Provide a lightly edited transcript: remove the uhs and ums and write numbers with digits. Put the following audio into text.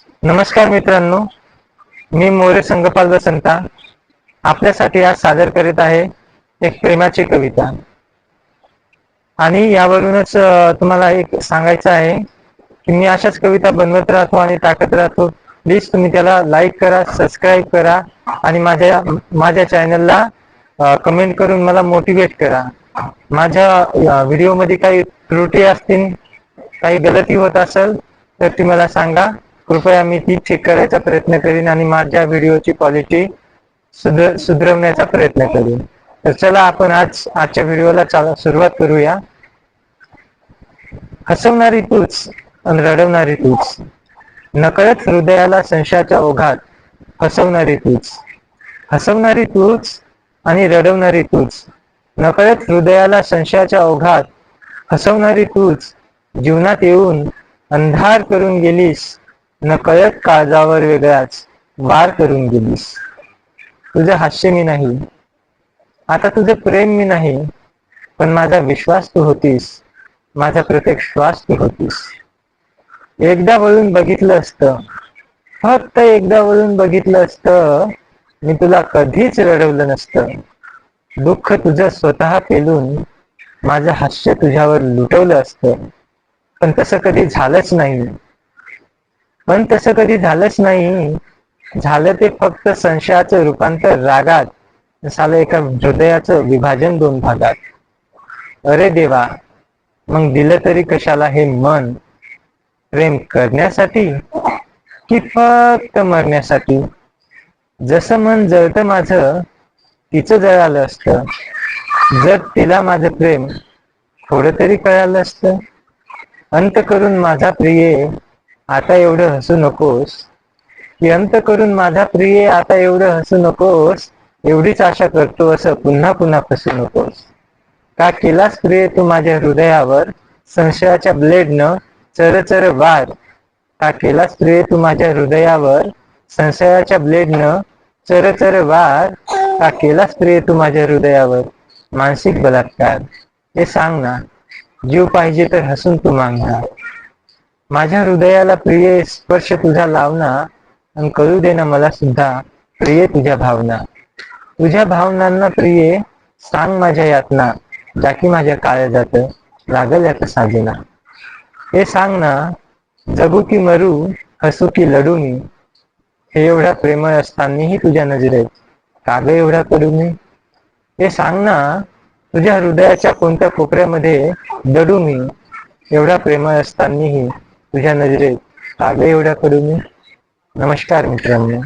नमस्कार मित्रांनो, मी मोरे संगपाल बसंता आपल्यासाठी आज सादर करीत आहे एक प्रेमाची कविता। आणि यावरूनच तुम्हाला एक सांगायचं आहे की मी अशाच कविता बनवत राहतो आणि टाकत राहतो। प्लीज तुम्ही त्याला लाईक करा, सबस्क्राईब करा आणि माझ्या चॅनलला कमेंट करून मला मोटिवेट करा। माझ्या व्हिडिओमध्ये काही त्रुटी असतील, काही गलती होत असेल तर ती मला सांगा। कृपया मी ती चेक करायचा प्रयत्न करीन आणि माझ्या व्हिडिओची क्वालिटी सुधारवण्याचा प्रयत्न करीन। तर चला आपण आजच्या व्हिडिओला सुरुवात करूया। हसवणारी तूच आणि रडवणारी तूच, नकळत हृदयाला संशयाच्या ओघात हसवणारी तूच। हसवणारी तूच आणि रडवणारी तूच, नकळत हृदयाला संशयाच्या ओघात हसवणारी तूच। जीवनात येऊन अंधार करून गेलीस, नकळत काळजावर वेगळाच वार करून गेलीस। तुझं हास्य मी नाही, आता तुझं प्रेम मी नाही, पण माझा विश्वास तू होतीस, माझा प्रत्येक श्वास तू होतीस। एकदा वळून बघितलं असतं, फक्त एकदा वळून बघितलं असतं, मी तुला कधीच रडवलं नसतं। दुःख तुझं स्वतः पेलून माझं हास्य तुझ्यावर लुटवलं असतं, पण तसं कधी झालंच नाही। झालं ते फक्त संशयाचं रूपांतर रागात, झालं एका हृदयाचं विभाजन दोन भागात। अरे देवा, मग दिलं तरी कशाला हे मन, प्रेम करण्यासाठी की फक्त मरण्यासाठी? जसं मन जळतं माझं तिचं जळालं असतं, जर तिला माझं प्रेम थोडं तरी कळालं असतं। अंत करून माझा प्रिये आता एवढं हसू नकोस, की अंत करून माझा प्रिये आता एवढं हसू नकोस। एवढीच आशा करतो असं पुन्हा पुन्हा फसू नकोस। का केलास प्रिये तू माझ्या हृदयावर संशयाच्या ब्लेडनं चरचर वार? का केलास प्रिये तू माझ्या हृदयावर संशयाच्या ब्लेडनं चरचर वार? का केलास प्रिये तू माझ्या हृदयावर मानसिक बलात्कार? हे सांग ना, जीव पाहिजे तर हसून तू मागना। माझ्या हृदयाला प्रिये स्पर्श तुझा लावना, आणि कळू दे ना मला सुद्धा प्रिये तुझ्या भावना। तुझ्या भावनांना प्रिये सांग माझ्या यातना, जाकी माझ्या काळजात लागल यात साजना। हे सांग ना, जगू की मरू, हसू की लढू मी, हे एवढा प्रेमळ असतानाही तुझ्या नजरेत का ग एवढा कडू मी? हे सांग ना, तुझ्या हृदयाच्या कोणत्या कोपऱ्यामध्ये दडू मी, एवढा प्रेमळ असतानाही तुझ्या नजरेत का ग एवढा कडू मी? नमस्कार मित्रांनो।